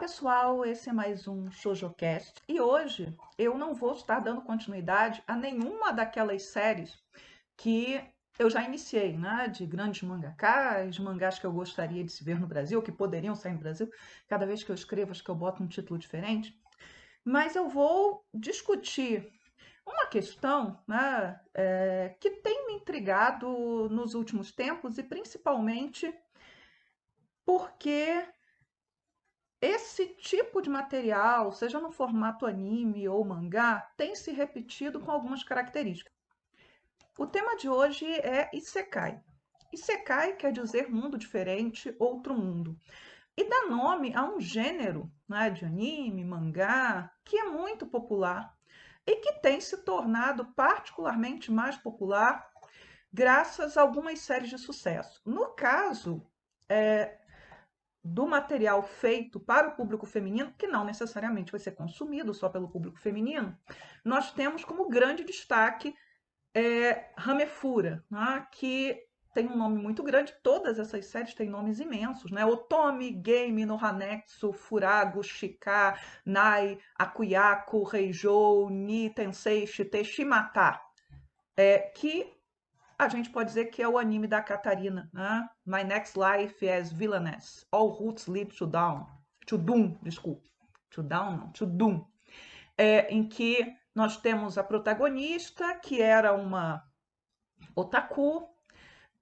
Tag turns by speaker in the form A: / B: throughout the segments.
A: pessoal, esse é mais um ShojoCast e hoje eu não vou estar dando continuidade a nenhuma daquelas séries que eu já iniciei, né? De grandes mangakás, mangás que eu gostaria de se ver no Brasil, que poderiam sair no Brasil. Cada vez que eu escrevo, acho que eu boto um título diferente. Mas eu vou discutir uma questão, né, que tem me intrigado nos últimos tempos e principalmente porque esse tipo de material, seja no formato anime ou mangá, tem se repetido com algumas características. O tema de hoje é Isekai. Isekai quer dizer mundo diferente, outro mundo. E dá nome a um gênero, né, de anime, mangá, que é muito popular e que tem se tornado particularmente mais popular graças a algumas séries de sucesso. No caso, do material feito para o público feminino, que não necessariamente vai ser consumido só pelo público feminino, nós temos como grande destaque Hamefura, né, que tem um nome muito grande, todas essas séries têm nomes imensos, né? Otome, Game, Nohanetsu, Furago, Shika, Nai, Akuyaku, Reijou, Ni, Tensei, Shite, Shimata, que a gente pode dizer que é o anime da Katarina, né? My Next Life as Villainess. All Roots Lead to Down. To Doom, desculpa. To Down não, to Doom. Em que nós temos a protagonista, que era uma otaku,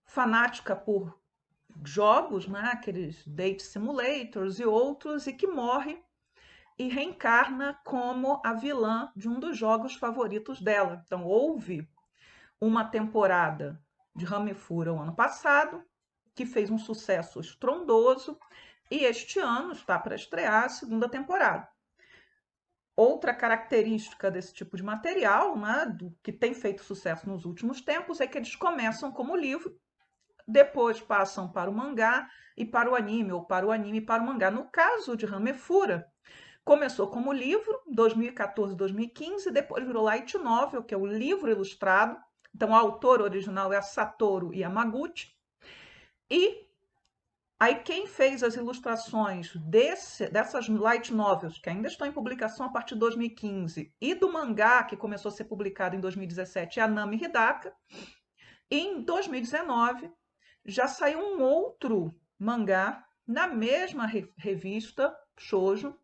A: fanática por jogos, né? Aqueles date simulators e outros, e que morre e reencarna como a vilã de um dos jogos favoritos dela. Então, houve uma temporada de Hamefura o ano passado, que fez um sucesso estrondoso, e este ano está para estrear a segunda temporada. Outra característica desse tipo de material, né, do que tem feito sucesso nos últimos tempos, é que eles começam como livro, depois passam para o mangá e para o anime, ou para o anime e para o mangá. No caso de Hamefura, começou como livro, 2014, 2015, depois virou light novel, que é o livro ilustrado. Então, o autor original é a Satoru Yamaguchi. E aí quem fez as ilustrações dessas light novels, que ainda estão em publicação a partir de 2015, e do mangá, que começou a ser publicado em 2017, é a Nami Hidaka. E em 2019, já saiu um outro mangá na mesma revista, Shoujo,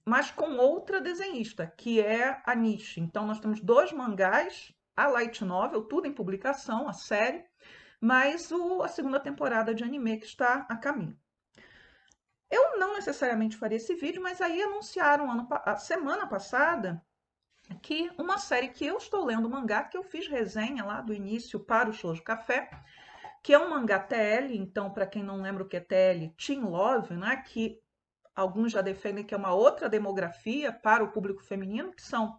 A: mas com outra desenhista, que é a Nishi. Então, nós temos dois mangás, a light novel, tudo em publicação, a série, mas a segunda temporada de anime que está a caminho. Eu não necessariamente faria esse vídeo, mas aí anunciaram a semana passada que uma série que eu estou lendo, mangá, que eu fiz resenha lá do início para o Shoujo Café, que é um mangá TL, então, para quem não lembra o que é TL, Teen Love, né, que alguns já defendem que é uma outra demografia para o público feminino, que são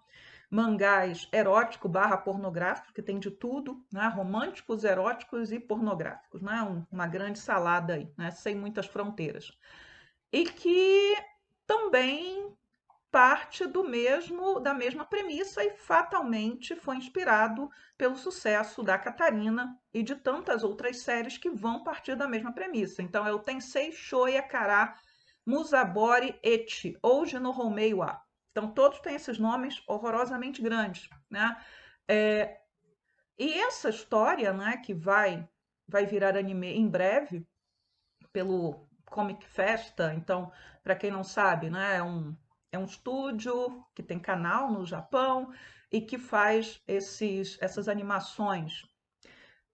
A: mangás erótico barra pornográfico, que tem de tudo, né? Românticos, eróticos e pornográficos, né? Uma grande salada aí, né? Sem muitas fronteiras. E que também parte da mesma premissa e fatalmente foi inspirado pelo sucesso da Catarina e de tantas outras séries que vão partir da mesma premissa. Então é o Tensei Shoya Kara Musabori Ecchi, ou Genohomei wa. Então, todos têm esses nomes horrorosamente grandes, né? E essa história, né, que vai virar anime em breve, pelo Comic Festa. Então, para quem não sabe, né, é um estúdio que tem canal no Japão e que faz essas animações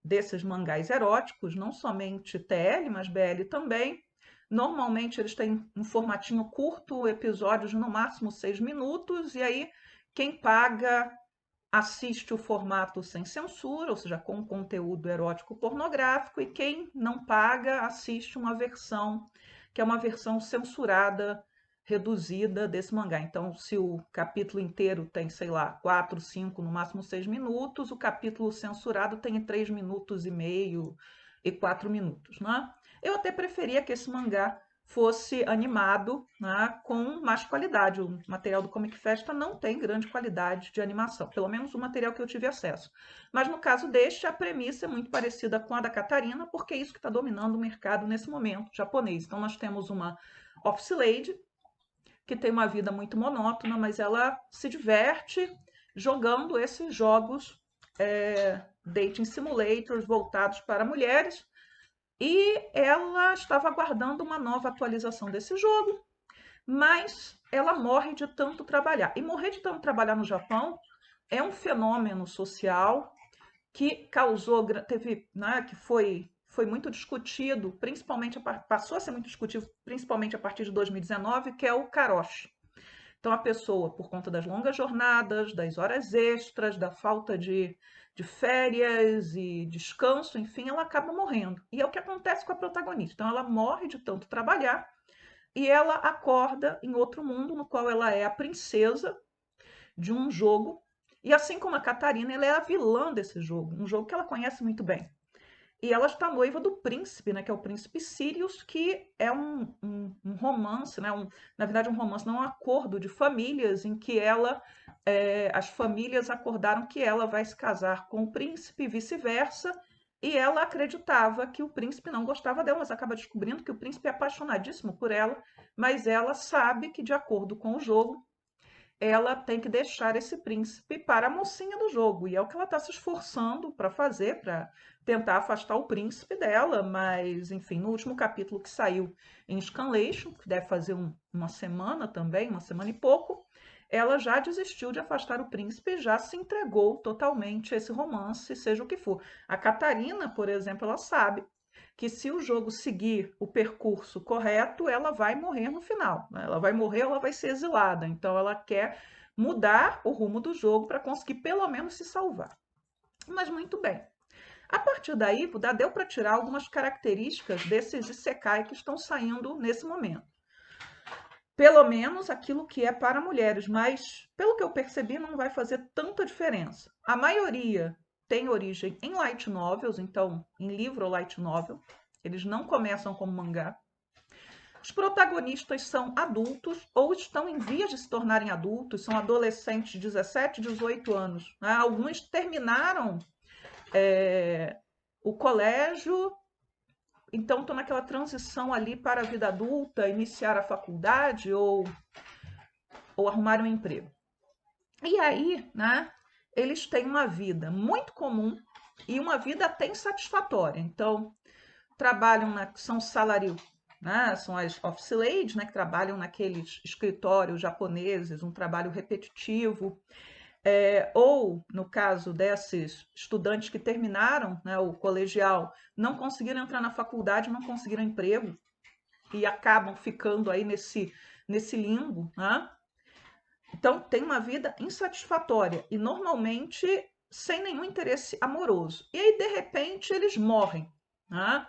A: desses mangás eróticos, não somente TL, mas BL também. Normalmente eles têm um formatinho curto, episódios no máximo 6 minutos, e aí quem paga assiste o formato sem censura, ou seja, com conteúdo erótico pornográfico, e quem não paga assiste uma versão que é uma versão censurada, reduzida desse mangá. Então, se o capítulo inteiro tem, sei lá, 4, 5, no máximo 6 minutos, o capítulo censurado tem 3 minutos e meio e 4 minutos, né? Eu até preferia que esse mangá fosse animado, né, com mais qualidade. O material do Comic Festa não tem grande qualidade de animação, pelo menos o material que eu tive acesso. Mas no caso deste, a premissa é muito parecida com a da Catarina, porque é isso que está dominando o mercado nesse momento japonês. Então nós temos uma Office Lady, que tem uma vida muito monótona, mas ela se diverte jogando esses jogos dating simulators voltados para mulheres. E ela estava aguardando uma nova atualização desse jogo, mas ela morre de tanto trabalhar. E morrer de tanto trabalhar no Japão é um fenômeno social que causou, teve, né, que foi muito discutido, principalmente passou a ser muito discutido, principalmente a partir de 2019, que é o karoshi. Então a pessoa, por conta das longas jornadas, das horas extras, da falta de férias e descanso, enfim, ela acaba morrendo. E é o que acontece com a protagonista. Então ela morre de tanto trabalhar e ela acorda em outro mundo no qual ela é a princesa de um jogo. E assim como a Catarina, ela é a vilã desse jogo, um jogo que ela conhece muito bem. E ela está noiva do príncipe, né, que é o príncipe Sirius, que é um romance, né, na verdade um romance, não um acordo de famílias em que as famílias acordaram que ela vai se casar com o príncipe e vice-versa, e ela acreditava que o príncipe não gostava dela, mas acaba descobrindo que o príncipe é apaixonadíssimo por ela, mas ela sabe que, de acordo com o jogo, ela tem que deixar esse príncipe para a mocinha do jogo. E é o que ela está se esforçando para fazer, para tentar afastar o príncipe dela. Mas, enfim, no último capítulo que saiu em Scanlation, que deve fazer uma semana também, uma semana e pouco, ela já desistiu de afastar o príncipe e já se entregou totalmente a esse romance, seja o que for. A Catarina, por exemplo, ela sabe que se o jogo seguir o percurso correto, ela vai morrer no final, né? Ela vai morrer, ela vai ser exilada. Então ela quer mudar o rumo do jogo para conseguir pelo menos se salvar. Mas muito bem. A partir daí, deu para tirar algumas características desses isekai que estão saindo nesse momento. Pelo menos aquilo que é para mulheres, mas pelo que eu percebi, não vai fazer tanta diferença. A maioria tem origem em light novels, então em livro ou light novel. Eles não começam como mangá. Os protagonistas são adultos ou estão em vias de se tornarem adultos, são adolescentes de 17, 18 anos. Né? Alguns terminaram o colégio, então estão naquela transição ali para a vida adulta, iniciar a faculdade ou arrumar um emprego. E aí, né, eles têm uma vida muito comum e uma vida até insatisfatória. Então, trabalham são salário, né, são as office ladies, né, que trabalham naqueles escritórios japoneses, um trabalho repetitivo. Ou, no caso desses estudantes que terminaram, né, o colegial, não conseguiram entrar na faculdade, não conseguiram emprego e acabam ficando aí nesse limbo, né? Então, tem uma vida insatisfatória e normalmente sem nenhum interesse amoroso. E aí, de repente, eles morrem, né?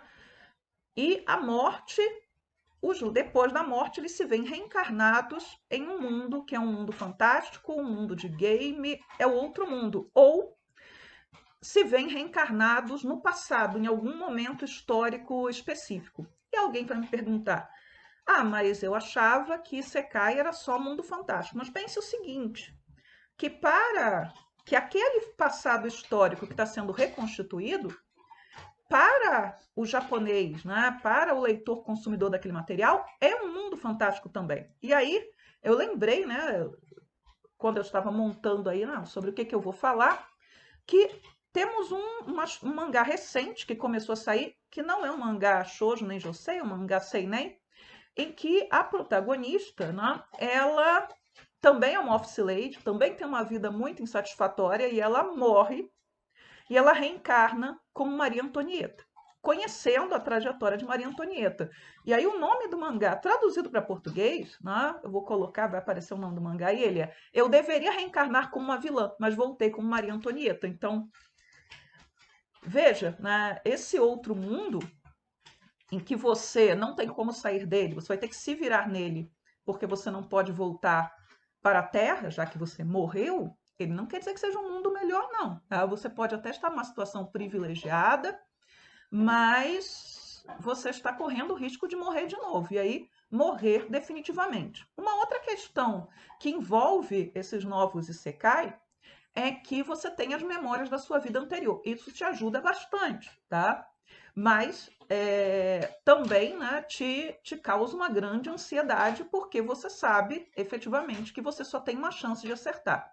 A: E a morte, depois da morte, eles se veem reencarnados em um mundo que é um mundo fantástico, um mundo de game, é outro mundo. Ou se veem reencarnados no passado, em algum momento histórico específico. E alguém vai me perguntar: ah, mas eu achava que Isekai era só mundo fantástico. Mas pense o seguinte, que para que aquele passado histórico que está sendo reconstituído, para o japonês, né, para o leitor consumidor daquele material, é um mundo fantástico também. E aí eu lembrei, né, quando eu estava montando aí, não, sobre o que eu vou falar, que temos um mangá recente que começou a sair, que não é um mangá shoujo nem josei, é um mangá seinen, em que a protagonista, né, ela também é uma office lady, também tem uma vida muito insatisfatória e ela morre e ela reencarna como Maria Antonieta, conhecendo a trajetória de Maria Antonieta. E aí o nome do mangá, traduzido para português, né, eu vou colocar, vai aparecer o nome do mangá, e ele é Eu deveria reencarnar como uma vilã, mas voltei como Maria Antonieta. Então, veja, né, esse outro mundo em que você não tem como sair dele, você vai ter que se virar nele, porque você não pode voltar para a Terra, já que você morreu, ele não quer dizer que seja um mundo melhor, não. Tá? Você pode até estar numa situação privilegiada, mas você está correndo o risco de morrer de novo, e aí morrer definitivamente. Uma outra questão que envolve esses novos Isekai é que você tem as memórias da sua vida anterior. Isso te ajuda bastante, tá? mas também, né, te causa uma grande ansiedade, porque você sabe efetivamente que você só tem uma chance de acertar.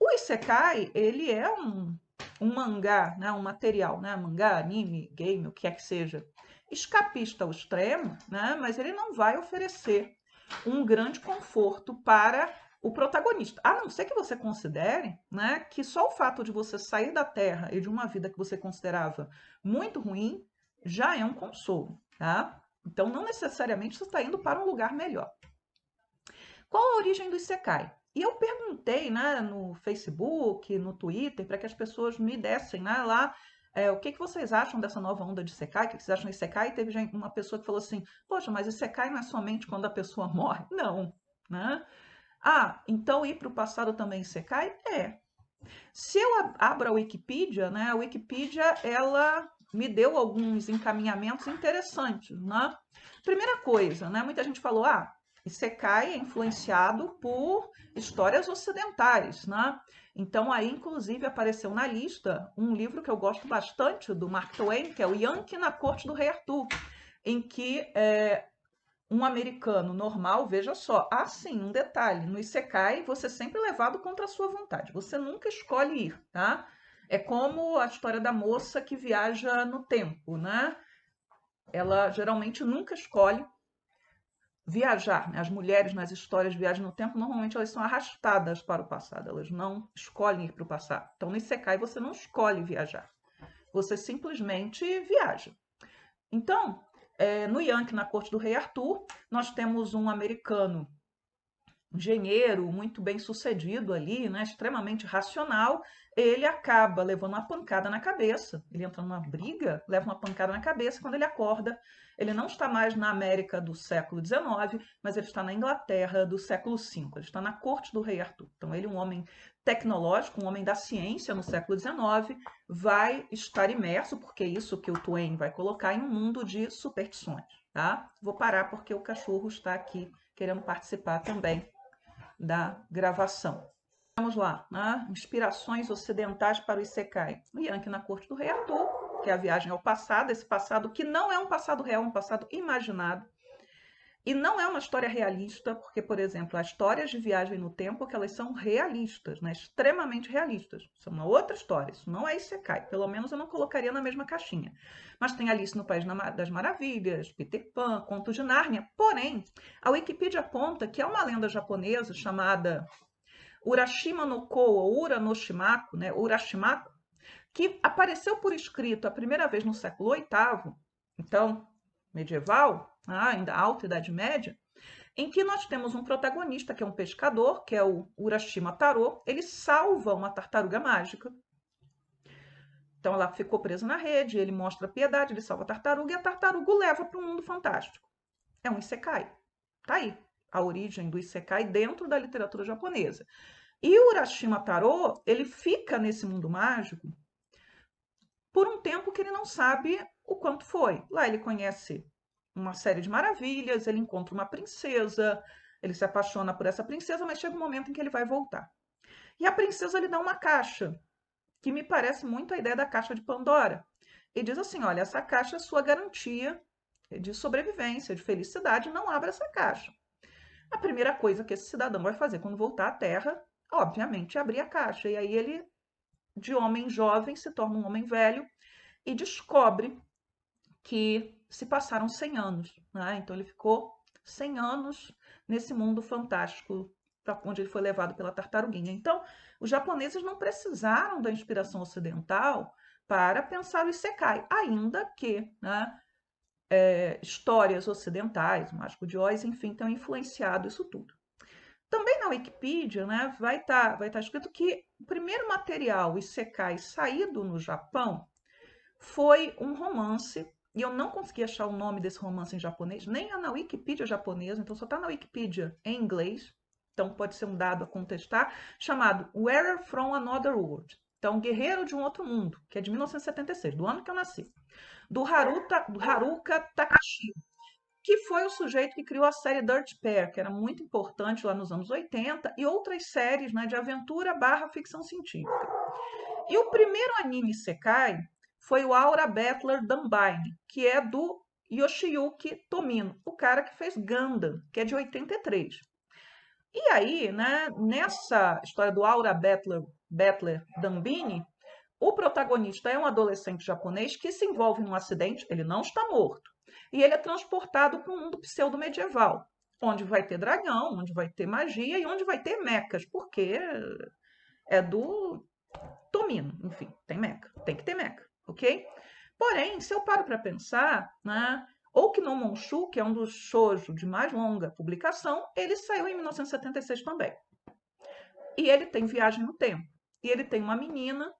A: O Isekai, ele é um mangá, né, um material, né, mangá, anime, game, o que é que seja, escapista ao extremo, né, mas ele não vai oferecer um grande conforto para o protagonista. A não ser que você considere, né, que só o fato de você sair da Terra e de uma vida que você considerava muito ruim já é um consolo, tá? Então, não necessariamente você está indo para um lugar melhor. Qual a origem do Isekai? E eu perguntei, né, no Facebook, no Twitter, para que as pessoas me dessem, né, lá o que vocês acham dessa nova onda de Isekai, o que vocês acham de Isekai? E teve uma pessoa que falou assim, poxa, mas Isekai não é somente quando a pessoa morre? Não, né? Ah, então ir para o passado também Isekai? É. Se eu abro a Wikipedia, né, a Wikipedia, ela me deu alguns encaminhamentos interessantes, né? Primeira coisa, né, muita gente falou, Isekai é influenciado por histórias ocidentais, né? Então aí, inclusive, apareceu na lista um livro que eu gosto bastante do Mark Twain, que é o Yankee na Corte do Rei Arthur, em que um americano normal, veja só, sim, um detalhe, no Isekai você é sempre levado contra a sua vontade, você nunca escolhe ir, tá? É como a história da moça que viaja no tempo, né? Ela geralmente nunca escolhe viajar, né? As mulheres nas histórias de viagem no tempo, normalmente elas são arrastadas para o passado, elas não escolhem ir para o passado. Então, no Isekai você não escolhe viajar, você simplesmente viaja. Então, no Yankee, na corte do rei Arthur, nós temos um americano engenheiro muito bem sucedido ali, né, extremamente racional, ele acaba levando uma pancada na cabeça. Ele entra numa briga, leva uma pancada na cabeça. Quando ele acorda, ele não está mais na América do século XIX, mas ele está na Inglaterra do século V. Ele está na corte do rei Arthur. Então, ele, um homem tecnológico, um homem da ciência no século XIX, vai estar imerso, porque é isso que o Twain vai colocar, em um mundo de superstições. Tá? Vou parar porque o cachorro está aqui querendo participar também da gravação. Vamos lá, né? Inspirações ocidentais para o Isekai. O Yankee na corte do rei Arthur, que é a viagem ao passado, esse passado que não é um passado real, é um passado imaginado. E não é uma história realista, porque, por exemplo, as histórias de viagem no tempo, que elas são realistas, né? Extremamente realistas. Isso é uma outra história, isso não é Isekai. Pelo menos eu não colocaria na mesma caixinha. Mas tem Alice no País das Maravilhas, Peter Pan, Contos de Nárnia. Porém, a Wikipedia aponta que é uma lenda japonesa chamada Urashima no Ko, ou Ura no Shimaku, né? Urashimaku, que apareceu por escrito a primeira vez no século VIII, então medieval, ainda alta Idade Média, em que nós temos um protagonista que é um pescador, que é o Urashima Taro. Ele salva uma tartaruga mágica. Então ela ficou presa na rede, ele mostra piedade, ele salva a tartaruga e a tartaruga o leva para um mundo fantástico. É um Isekai. Tá aí a origem do Isekai dentro da literatura japonesa. E o Urashima Taro, ele fica nesse mundo mágico por um tempo que ele não sabe o quanto foi. Lá ele conhece uma série de maravilhas, ele encontra uma princesa, ele se apaixona por essa princesa, mas chega um momento em que ele vai voltar. E a princesa lhe dá uma caixa, que me parece muito a ideia da caixa de Pandora. E diz assim: olha, essa caixa é sua garantia de sobrevivência, de felicidade, não abra essa caixa. A primeira coisa que esse cidadão vai fazer quando voltar à Terra, obviamente, é abrir a caixa. E aí ele, de homem jovem, se torna um homem velho e descobre que se passaram 100 anos. Né? Então ele ficou 100 anos nesse mundo fantástico para onde ele foi levado pela tartaruguinha. Então, os japoneses não precisaram da inspiração ocidental para pensar o Isekai, ainda que, né, histórias ocidentais, o Mágico de Oz, enfim, tenham influenciado isso tudo. Também na Wikipedia, né, vai tá escrito que o primeiro material Isekai saído no Japão foi um romance, e eu não consegui achar o nome desse romance em japonês, nem na Wikipedia japonesa, então só está na Wikipedia em inglês, então pode ser um dado a contestar, chamado Wearer from Another World. Então, Guerreiro de um Outro Mundo, que é de 1976, do ano que eu nasci, do Haruka Takashi, que foi o sujeito que criou a série Dirt Pair, que era muito importante lá nos anos 80, e outras séries, né, de aventura barra ficção científica. E o primeiro anime Isekai foi o Aura Battler Danbine, que é do Yoshiyuki Tomino, o cara que fez Gundam, que é de 83. E aí, né, nessa história do Aura Battler Danbine, o protagonista é um adolescente japonês que se envolve num acidente, ele não está morto, e ele é transportado para um mundo pseudo-medieval, onde vai ter dragão, onde vai ter magia e onde vai ter mechas, porque é do Tomino, enfim, tem mecha, tem que ter mecha, ok? Porém, se eu paro para pensar, né, Okinomonchu, que é um dos shoujo de mais longa publicação, ele saiu em 1976 também. E ele tem viagem no tempo. E ele tem uma menina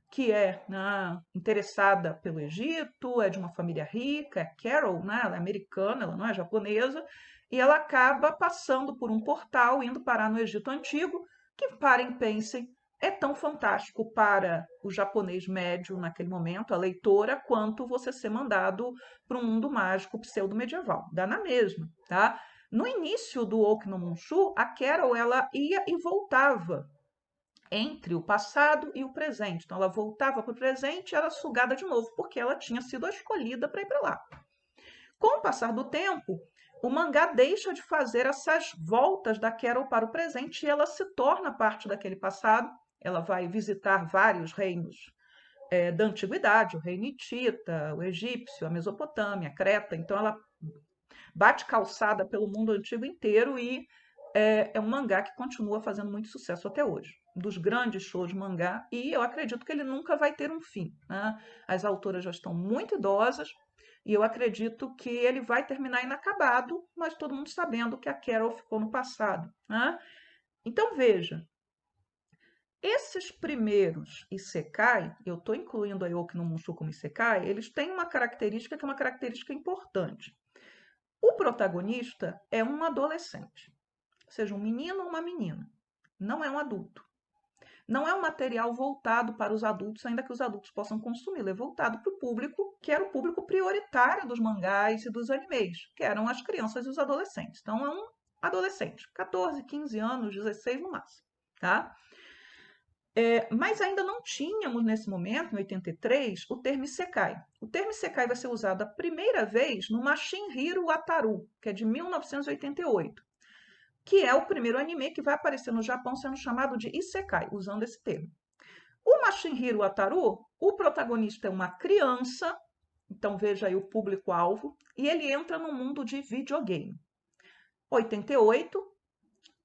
A: que é, né, interessada pelo Egito, é de uma família rica, é Carol, né, ela é americana, ela não é japonesa, e ela acaba passando por um portal, indo parar no Egito Antigo, que, parem, pensem, é tão fantástico para o japonês médio naquele momento, a leitora, quanto você ser mandado para um mundo mágico pseudo-medieval. Dá na mesma, tá? No início do Okinomonchu, a Carol ela ia e voltava entre o passado e o presente. Então, ela voltava para o presente e era sugada de novo, porque ela tinha sido a escolhida para ir para lá. Com o passar do tempo, o mangá deixa de fazer essas voltas da Carol para o presente e ela se torna parte daquele passado. Ela vai visitar vários reinos da antiguidade, o reino hitita, o egípcio, a Mesopotâmia, a Creta. Então, ela bate calçada pelo mundo antigo inteiro e é um mangá que continua fazendo muito sucesso até hoje. Um dos grandes shows de mangá, e eu acredito que ele nunca vai ter um fim, né? As autoras já estão muito idosas, e eu acredito que ele vai terminar inacabado, mas todo mundo sabendo que a Carol ficou no passado, né? Então veja, esses primeiros Isekai, eu estou incluindo a Okinomushu como Isekai, eles têm uma característica que é uma característica importante. O protagonista é um adolescente, seja um menino ou uma menina, não é um adulto. Não é um material voltado para os adultos, ainda que os adultos possam consumir, ele é voltado para o público, que era o público prioritário dos mangás e dos animes, que eram as crianças e os adolescentes. Então é um adolescente, 14, 15 anos, 16 no máximo, tá? Mas ainda não tínhamos nesse momento, em 83, o termo Isekai. O termo Isekai vai ser usado a primeira vez no Mashinhiro Wataru, que é de 1988, que é o primeiro anime que vai aparecer no Japão sendo chamado de Isekai, usando esse termo. O Mashinhiro Wataru, o protagonista é uma criança, então veja aí o público-alvo, e ele entra no mundo de videogame. 88,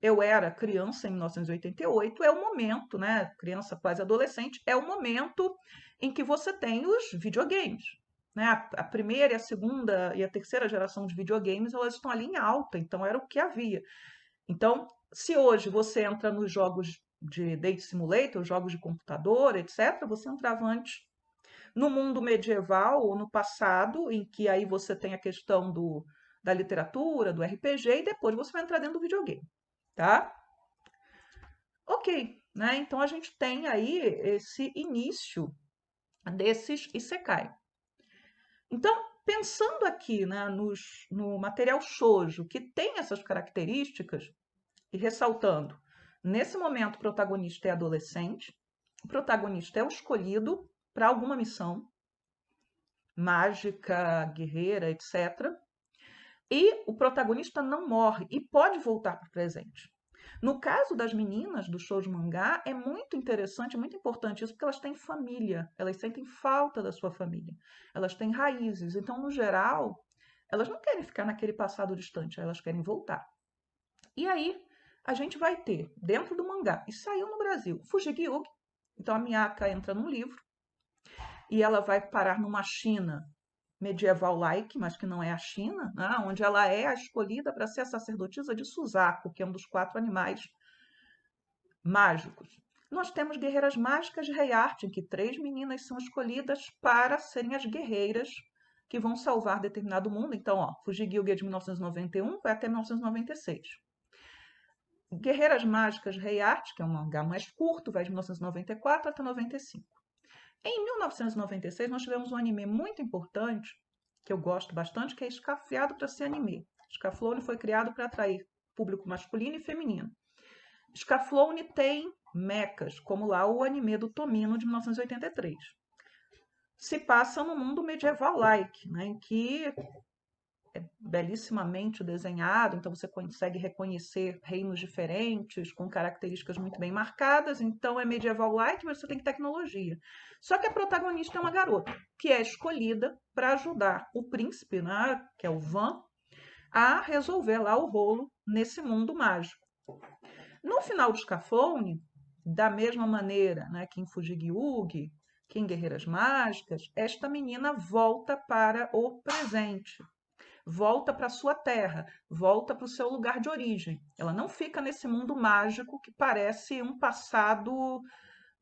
A: eu era criança em 1988, é o momento, né, criança quase adolescente, é o momento em que você tem os videogames. Né? A primeira, a segunda e a terceira geração de videogames, elas estão ali em alta, então era o que havia. Então, se hoje você entra nos jogos de Date Simulator, jogos de computador, etc., você entrava antes no mundo medieval ou no passado, em que aí você tem a questão da literatura, do RPG, e depois você vai entrar dentro do videogame, tá? Ok, né? Então a gente tem aí esse início desses Isekai. Então, pensando aqui, né, no material shoujo, que tem essas características, e ressaltando, nesse momento o protagonista é adolescente, o protagonista é o escolhido para alguma missão mágica, guerreira, etc. E o protagonista não morre e pode voltar para o presente. No caso das meninas do shoujo mangá, é muito interessante, muito importante isso, porque elas têm família, elas sentem falta da sua família, elas têm raízes. Então, no geral, elas não querem ficar naquele passado distante, elas querem voltar. E aí, a gente vai ter, dentro do mangá, e saiu no Brasil, Fujigyugi. Então, a Miyaka entra num livro e ela vai parar numa China medieval-like, mas que não é a China, né? Onde ela é a escolhida para ser a sacerdotisa de Suzaku, que é um dos 4 animais mágicos. Nós temos guerreiras mágicas de Rei Arte, em que 3 meninas são escolhidas para serem as guerreiras que vão salvar determinado mundo. Então, ó, Fujigyugi é de 1991, vai até 1996. Guerreiras Mágicas Rei Arte, que é um mangá mais curto, vai de 1994 até 95. Em 1996, nós tivemos um anime muito importante, que eu gosto bastante, que é Escafiado para ser anime. Scaflowne foi criado para atrair público masculino e feminino. Scaflowne tem mechas, como lá o anime do Tomino, de 1983. se passa no mundo medieval-like, né, em que é belíssimamente desenhado, então você consegue reconhecer reinos diferentes, com características muito bem marcadas, então é medieval-like, mas você tem tecnologia. Só que a protagonista é uma garota, que é escolhida para ajudar o príncipe, né, que é o Van, a resolver lá o rolo nesse mundo mágico. No final de Scaflowne, da mesma maneira, né, que em Fujigyugi, que em Guerreiras Mágicas, esta menina volta para o presente, volta para sua terra, volta para o seu lugar de origem. Ela não fica nesse mundo mágico que parece um passado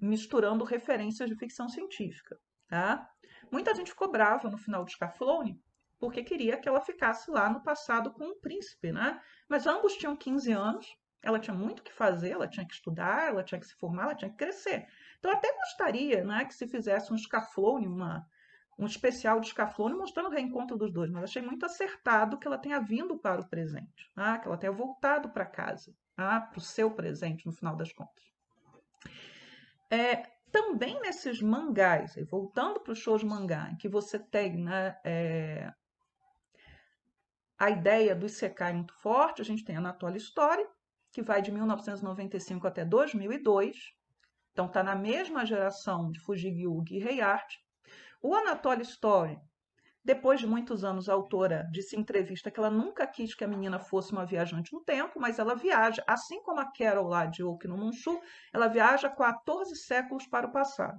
A: misturando referências de ficção científica, tá? Muita gente ficou brava no final de Scaflowne porque queria que ela ficasse lá no passado com o príncipe, né? Mas ambos tinham 15 anos, ela tinha muito o que fazer, ela tinha que estudar, ela tinha que se formar, ela tinha que crescer. Então, eu até gostaria, né, que se fizesse um Scaflowne, um especial de Scaflowne mostrando o reencontro dos dois, mas achei muito acertado que ela tenha vindo para o presente, tá? Que ela tenha voltado para casa, tá? Para o seu presente, no final das contas. Também nesses mangás, voltando para o shows mangá, em que você tem, né, a ideia do Isekai muito forte, a gente tem a Anatoly Story, que vai de 1995 até 2002, então está na mesma geração de Fujigyugi e Heiart. O Anatoly Story, depois de muitos anos, a autora disse em entrevista que ela nunca quis que a menina fosse uma viajante no tempo, mas ela viaja, assim como a Carol lá de Oki no Munchu, ela viaja 14 séculos para o passado.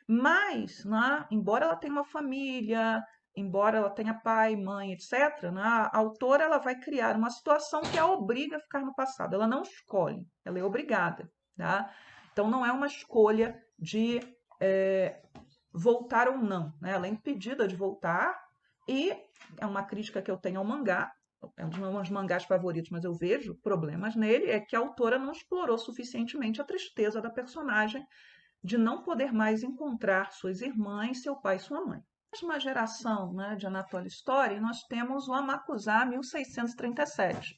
A: Mas, né, embora ela tenha uma família, embora ela tenha pai, mãe, etc., né, a autora ela vai criar uma situação que a obriga a ficar no passado. Ela não escolhe, ela é obrigada. Tá? Então, não é uma escolha de voltar ou não. Né? Ela é impedida de voltar e é uma crítica que eu tenho ao mangá, é um dos meus mangás favoritos, mas eu vejo problemas nele, é que a autora não explorou suficientemente a tristeza da personagem de não poder mais encontrar suas irmãs, seu pai e sua mãe. Na mesma geração, né, de Anatoly Story, nós temos o Amakusa 1637,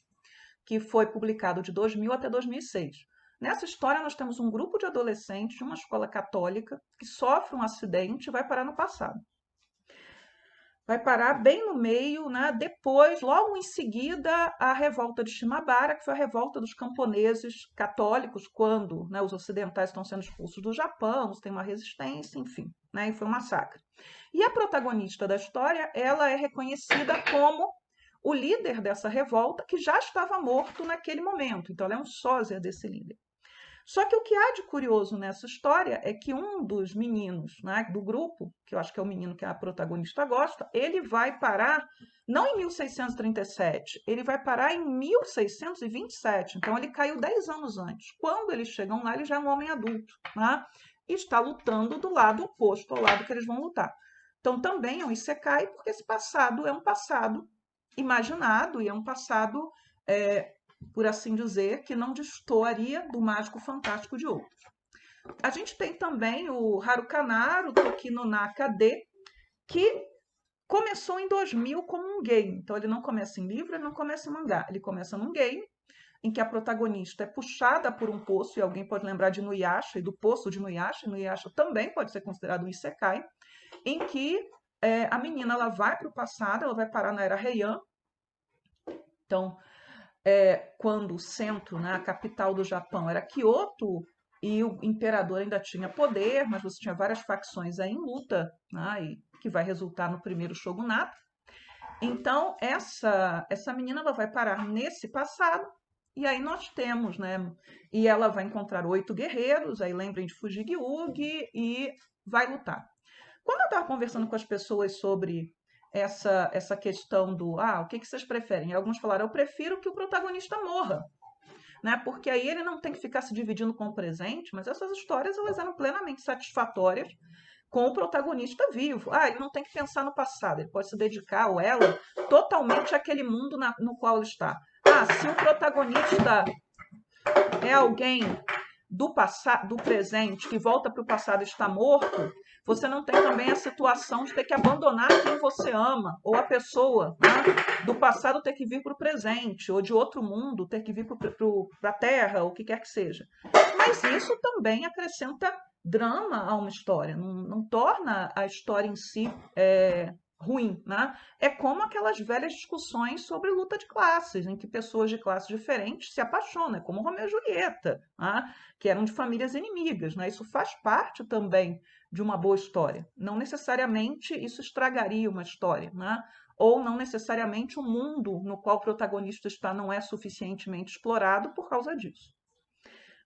A: que foi publicado de 2000 até 2006. Nessa história, nós temos um grupo de adolescentes de uma escola católica que sofre um acidente e vai parar no passado. Vai parar bem no meio, né? Depois, logo em seguida, a revolta de Shimabara, que foi a revolta dos camponeses católicos, quando, né, os ocidentais estão sendo expulsos do Japão, tem uma resistência, enfim, né? E foi um massacre. E a protagonista da história, ela é reconhecida como o líder dessa revolta, que já estava morto naquele momento. Então, ela é um sósia desse líder. Só que o que há de curioso nessa história é que um dos meninos, né, do grupo, que eu acho que é o menino que a protagonista gosta, ele vai parar não em 1637, ele vai parar em 1627. Então ele caiu 10 anos antes. Quando eles chegam lá, ele já é um homem adulto, né, e está lutando do lado oposto ao lado que eles vão lutar. Então também é um isekai, porque esse passado é um passado imaginado e é um passado por assim dizer, que não destoaria do Mágico Fantástico de outros. A gente tem também o Harukanaro Toki no Naka-de, que começou em 2000 como um game. Então, ele não começa em livro, ele não começa em mangá. Ele começa num game, em que a protagonista é puxada por um poço, e alguém pode lembrar de Nuyasha e do poço de Nuyasha. Nuyasha também pode ser considerado um isekai, em que a menina ela vai para o passado, ela vai parar na Era Heian. Então, quando o centro, né, a capital do Japão era Kyoto e o imperador ainda tinha poder, mas você tinha várias facções aí em luta, né, e que vai resultar no primeiro shogunato. Então, essa menina ela vai parar nesse passado, e aí nós temos, né, e ela vai encontrar 8 guerreiros, aí lembrem de Fujigyugi, e vai lutar. Quando eu estava conversando com as pessoas sobre essa questão do o que vocês preferem? Alguns falaram, eu prefiro que o protagonista morra, né? Porque aí ele não tem que ficar se dividindo com o presente, mas essas histórias elas eram plenamente satisfatórias com o protagonista vivo. Ele não tem que pensar no passado, ele pode se dedicar, ou ela, totalmente àquele mundo no qual ele está. Se o protagonista é alguém do passado, do presente, que volta para o passado e está morto, você não tem também a situação de ter que abandonar quem você ama, ou a pessoa, né, do passado ter que vir para o presente, ou de outro mundo ter que vir para a Terra, ou o que quer que seja. Mas isso também acrescenta drama a uma história, não torna a história em si ruim, né? É como aquelas velhas discussões sobre luta de classes, em que pessoas de classes diferentes se apaixonam, é como Romeu e Julieta, né? Que eram de famílias inimigas, né? Isso faz parte também de uma boa história. Não necessariamente isso estragaria uma história, né? Ou não necessariamente o mundo no qual o protagonista está não é suficientemente explorado por causa disso.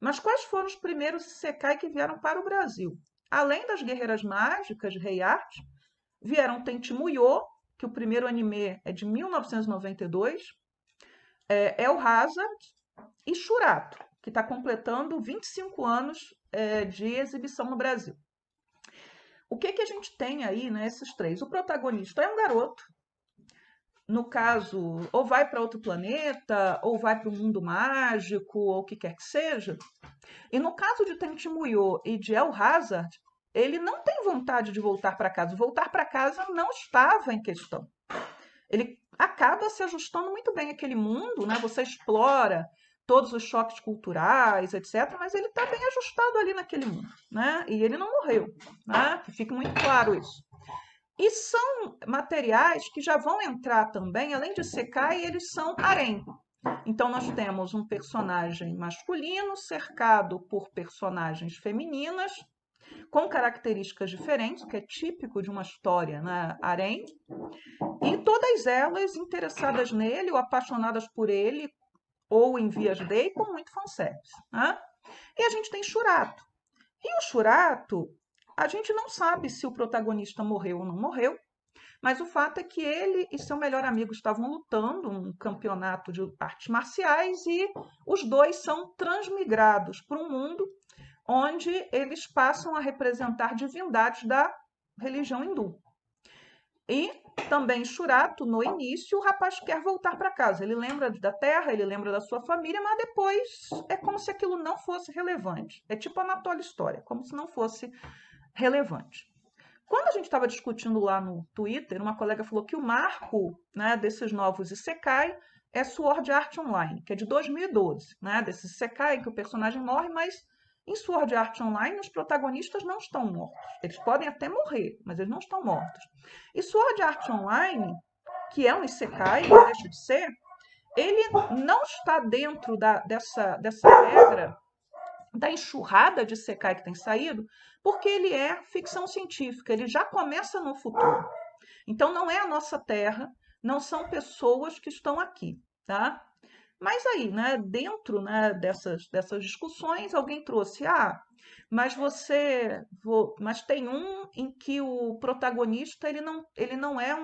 A: Mas quais foram os primeiros isekai que vieram para o Brasil? Além das Guerreiras Mágicas de Rei Art, vieram Tenchi Muyo, que o primeiro anime é de 1992, El Hazard e Churato, que está completando 25 anos de exibição no Brasil. O que a gente tem aí, né, esses três? O protagonista é um garoto, no caso, ou vai para outro planeta, ou vai para o mundo mágico, ou o que quer que seja. E no caso de Tenchi Muyo e de El Hazard, ele não tem vontade de voltar para casa. Voltar para casa não estava em questão. Ele acaba se ajustando muito bem àquele mundo, né? Você explora todos os choques culturais, etc., mas ele está bem ajustado ali naquele mundo, né? E ele não morreu, né? Que fique muito claro isso. E são materiais que já vão entrar também, além de Sekai, eles são harém. Então, nós temos um personagem masculino cercado por personagens femininas, com características diferentes, o que é típico de uma história, né, harém, e todas elas interessadas nele ou apaixonadas por ele, ou em vias de, com muito fanservice. Né? E a gente tem Churato. E o Churato, a gente não sabe se o protagonista morreu ou não morreu, mas o fato é que ele e seu melhor amigo estavam lutando um campeonato de artes marciais e os dois são transmigrados para um mundo onde eles passam a representar divindades da religião hindu. E também Churato, no início, o rapaz quer voltar para casa. Ele lembra da terra, ele lembra da sua família, mas depois é como se aquilo não fosse relevante. É tipo Anatoly História, como se não fosse relevante. Quando a gente estava discutindo lá no Twitter, uma colega falou que o marco, né, desses novos Isekai é Sword Art Online, que é de 2012, né, desse Isekai que o personagem morre, mas em Sword Art Online os protagonistas não estão mortos. Eles podem até morrer, mas eles não estão mortos. E Sword Art Online, que é um Isekai, não deixa de ser, ele não está dentro dessa regra da enxurrada de Sekai que tem saído, porque ele é ficção científica, ele já começa no futuro. Então não é a nossa Terra, não são pessoas que estão aqui, tá? Mas aí, né, dentro, né, dessas discussões, alguém trouxe, mas tem um em que o protagonista ele não é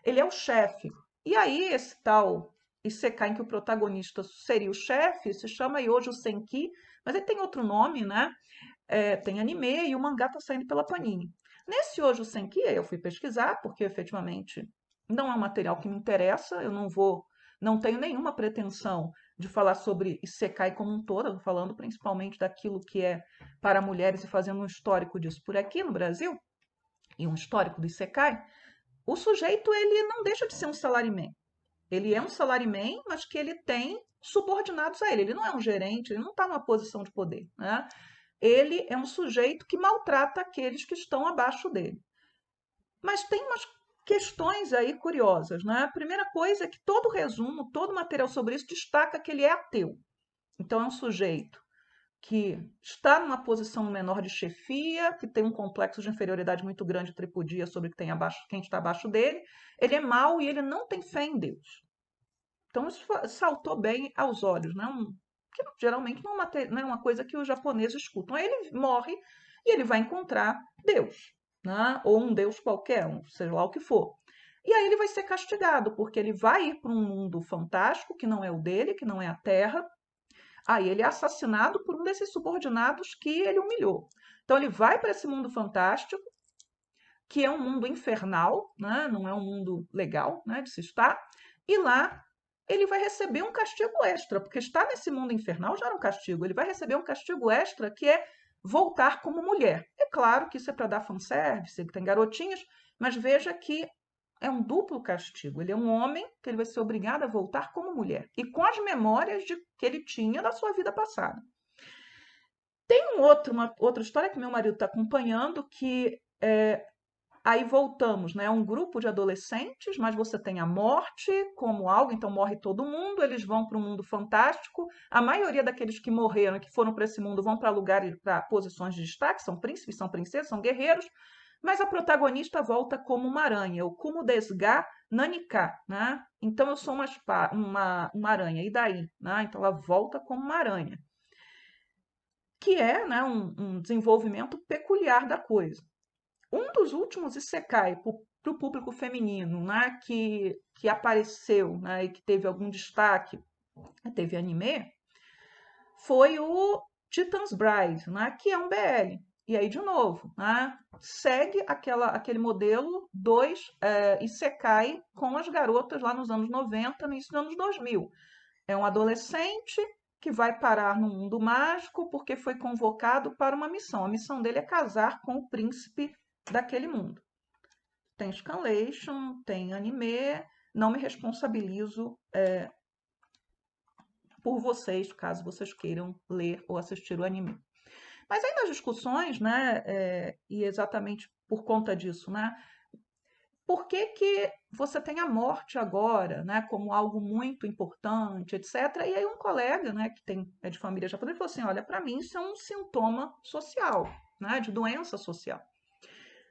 A: ele é o chefe. E aí esse tal Isekai em que o protagonista seria o chefe se chama Yojo Senki, mas ele tem outro nome, né? Tem anime e o mangá está saindo pela Panini. Nesse Yojo Senki, eu fui pesquisar, porque efetivamente não é um material que me interessa, eu não tenho nenhuma pretensão de falar sobre Isekai como um todo, eu falando principalmente daquilo que é para mulheres e fazendo um histórico disso por aqui no Brasil, e um histórico do Isekai. O sujeito ele não deixa de ser um salaryman. Ele é um salaryman, mas que ele tem subordinados a ele. Ele não é um gerente, ele não está numa posição de poder. Né? Ele é um sujeito que maltrata aqueles que estão abaixo dele. Mas tem umas questões aí curiosas. Né? A primeira coisa é que todo resumo, todo material sobre isso destaca que ele é ateu. Então, é um sujeito que está numa posição menor de chefia, que tem um complexo de inferioridade muito grande, tripudia sobre quem está abaixo dele. Ele é mau e ele não tem fé em Deus. Então, isso saltou bem aos olhos, né? Que geralmente não é uma coisa que os japoneses escutam. Aí ele morre e ele vai encontrar Deus, né? Ou um Deus qualquer, seja lá o que for. E aí ele vai ser castigado, porque ele vai ir para um mundo fantástico, que não é o dele, que não é a Terra. Aí ele é assassinado por um desses subordinados que ele humilhou. Então ele vai para esse mundo fantástico, que é um mundo infernal, né? Não é um mundo legal, né, de se estar, e lá ele vai receber um castigo extra, porque estar nesse mundo infernal já era um castigo. Ele vai receber um castigo extra que é voltar como mulher. É claro que isso é para dar fanservice, que tem garotinhas, mas veja que é um duplo castigo. Ele é um homem que ele vai ser obrigado a voltar como mulher e com as memórias que ele tinha da sua vida passada. Tem uma outra história que meu marido está acompanhando, que aí voltamos, né? Um grupo de adolescentes, mas você tem a morte como algo, então morre todo mundo, eles vão para um mundo fantástico. A maioria daqueles que morreram, que foram para esse mundo, vão para lugares, para posições de destaque, são príncipes, são princesas, são guerreiros, mas a protagonista volta como uma aranha, o Kumu Desga Nanika, né? Então eu sou uma aranha, e daí? Né? Então ela volta como uma aranha, que é, né, um desenvolvimento peculiar da coisa. Um dos últimos Isekai para o público feminino, né, que apareceu, né, e que teve algum destaque, teve anime, foi o Titan's Bride, né, que é um BL. E aí, de novo, né, segue aquele modelo dos Isekai com as garotas lá nos anos 90, no início dos anos 2000. É um adolescente que vai parar no mundo mágico porque foi convocado para uma missão. A missão dele é casar com o príncipe daquele mundo. Tem scanlation, tem anime. Não me responsabilizo por vocês, caso vocês queiram ler ou assistir o anime. Mas aí nas discussões, né, e exatamente por conta disso, né, por que que você tem a morte agora, né, como algo muito importante, etc. E aí um colega, né, que é de família japonesa, falou assim, olha, para mim isso é um sintoma social, né, de doença social.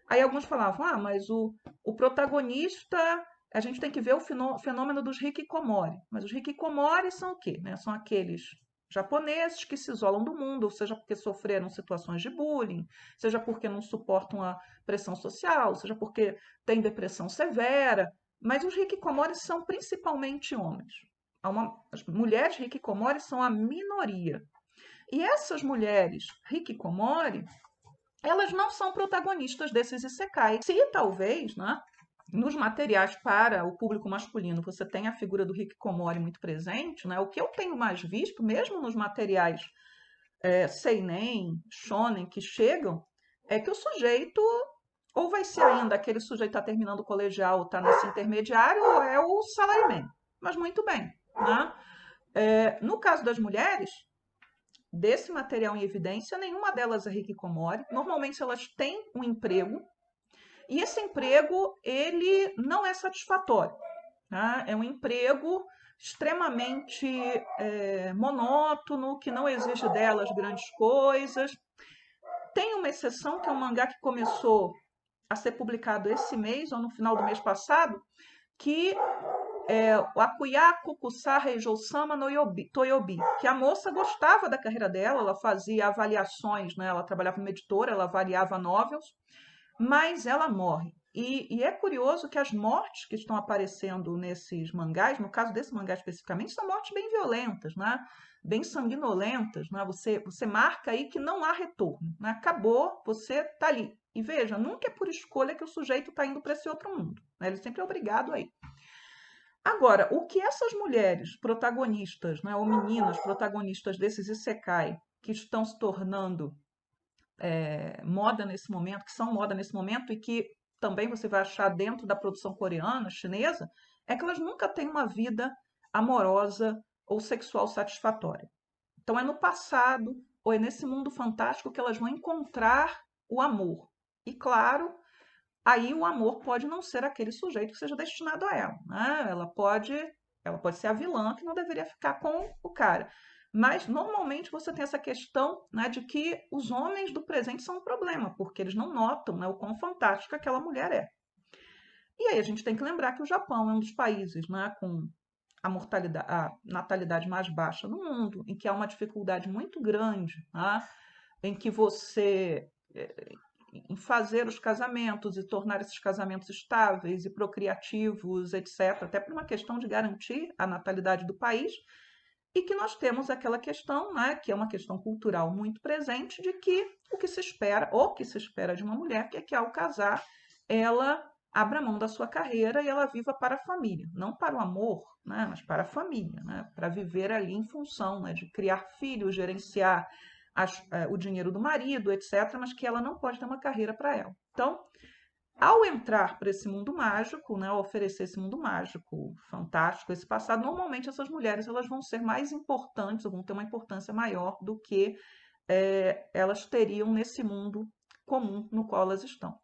A: Aí alguns falavam, mas o protagonista, a gente tem que ver o fenômeno dos hikikomori. Mas os hikikomori são o quê? Né? São aqueles japoneses que se isolam do mundo, seja porque sofreram situações de bullying, seja porque não suportam a pressão social, seja porque têm depressão severa. Mas os hikikomori são principalmente homens. As mulheres hikikomori são a minoria. E essas mulheres hikikomori, elas não são protagonistas desses isekais. Se talvez, né, nos materiais para o público masculino você tem a figura do hikikomori muito presente, né, o que eu tenho mais visto, mesmo nos materiais seinen, shonen que chegam, é que o sujeito ou vai ser ainda aquele sujeito que está terminando o colegial, está nesse intermediário, ou é o salaryman. Mas muito bem, né? No caso das mulheres, desse material em evidência, nenhuma delas é hikikomori. Normalmente elas têm um emprego e esse emprego ele não é satisfatório. Tá? É um emprego extremamente monótono, que não exige delas grandes coisas. Tem uma exceção, que é um mangá que começou a ser publicado esse mês, ou no final do mês passado, que o Akuya Kokusa Reijou-sama no Toyobi, que a moça gostava da carreira dela, ela fazia avaliações, né? Ela trabalhava como editora, ela avaliava novels, mas ela morre. E é curioso que as mortes que estão aparecendo nesses mangás, no caso desse mangá especificamente, são mortes bem violentas, né? Bem sanguinolentas. Né? Você marca aí que não há retorno. Né? Acabou, você está ali. E veja, nunca é por escolha que o sujeito está indo para esse outro mundo. Né? Ele sempre é obrigado a ir. Agora, o que essas mulheres protagonistas, né, ou meninas protagonistas desses isekai, que estão se tornando moda nesse momento, que são moda nesse momento e que também você vai achar dentro da produção coreana, chinesa, é que elas nunca têm uma vida amorosa ou sexual satisfatória. Então é no passado ou é nesse mundo fantástico que elas vão encontrar o amor. E claro, aí o amor pode não ser aquele sujeito que seja destinado a ela. Né? Ela pode ser a vilã que não deveria ficar com o cara. Mas normalmente você tem essa questão, né, de que os homens do presente são um problema, porque eles não notam, né, o quão fantástica aquela mulher é. E aí a gente tem que lembrar que o Japão é um dos países, né, com a natalidade mais baixa no mundo, em que há uma dificuldade muito grande, né, em que você em fazer os casamentos e tornar esses casamentos estáveis e procriativos, etc., até por uma questão de garantir a natalidade do país, e que nós temos aquela questão, né, que é uma questão cultural muito presente, de que o que se espera, ou que se espera de uma mulher, que é que ao casar ela abra mão da sua carreira e ela viva para a família, não para o amor, né, mas para a família, né, para viver ali em função, né, de criar filhos, gerenciar o dinheiro do marido, etc., mas que ela não pode ter uma carreira para ela. Então, ao entrar para esse mundo mágico, né, ao oferecer esse mundo mágico, fantástico, esse passado, normalmente essas mulheres elas vão ser mais importantes, ou vão ter uma importância maior do que elas teriam nesse mundo comum no qual elas estão.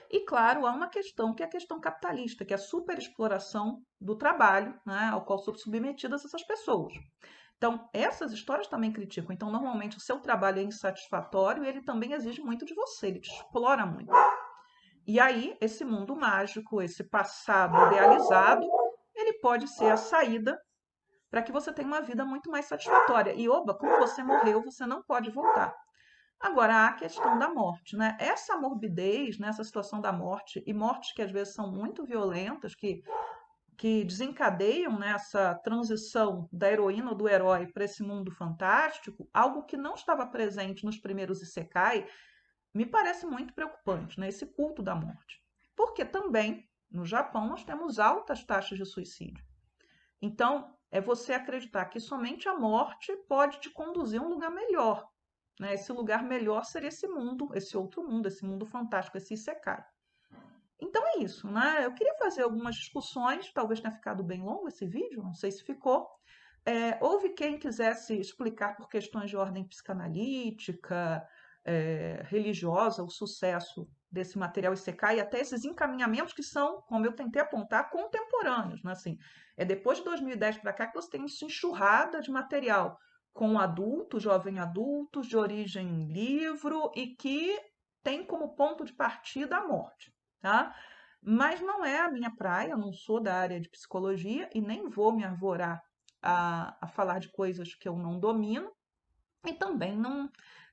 A: E, claro, há uma questão que é a questão capitalista, que é a superexploração do trabalho, né, ao qual são submetidas essas pessoas. Então, essas histórias também criticam. Então, normalmente, o seu trabalho é insatisfatório e ele também exige muito de você, ele te explora muito. E aí, esse mundo mágico, esse passado idealizado, ele pode ser a saída para que você tenha uma vida muito mais satisfatória. E, oba, como você morreu, você não pode voltar. Agora, há a questão da morte, né? Essa morbidez, né, essa situação da morte, e mortes que às vezes são muito violentas, que desencadeiam, né, essa transição da heroína ou do herói para esse mundo fantástico, algo que não estava presente nos primeiros Isekai, me parece muito preocupante, né? Esse culto da morte. Porque também, no Japão, nós temos altas taxas de suicídio. Então, é você acreditar que somente a morte pode te conduzir a um lugar melhor, né? Esse lugar melhor seria esse mundo, esse outro mundo, esse mundo fantástico, esse Isekai. Então é isso, né? Eu queria fazer algumas discussões, talvez tenha ficado bem longo esse vídeo, não sei se ficou. Houve quem quisesse explicar por questões de ordem psicanalítica, religiosa, o sucesso desse material Isekai e até esses encaminhamentos que são, como eu tentei apontar, contemporâneos, né? Assim, é depois de 2010 para cá que você tem essa enxurrada de material com adultos, jovem adultos, de origem livro e que tem como ponto de partida a morte, tá? Mas não é a minha praia, eu não sou da área de psicologia e nem vou me arvorar a falar de coisas que eu não domino e também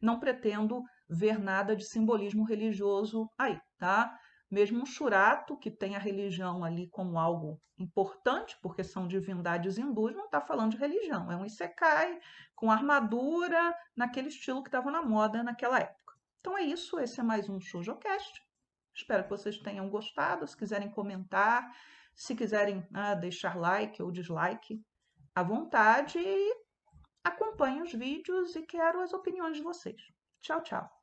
A: não pretendo ver nada de simbolismo religioso aí, tá? Mesmo um Shurato, que tem a religião ali como algo importante, porque são divindades hindus, não está falando de religião. É um Isekai com armadura, naquele estilo que estava na moda naquela época. Então é isso, esse é mais um ShoujoCast. Espero que vocês tenham gostado. Se quiserem comentar, se quiserem deixar like ou dislike, à vontade. Acompanhe os vídeos e quero as opiniões de vocês. Tchau, tchau.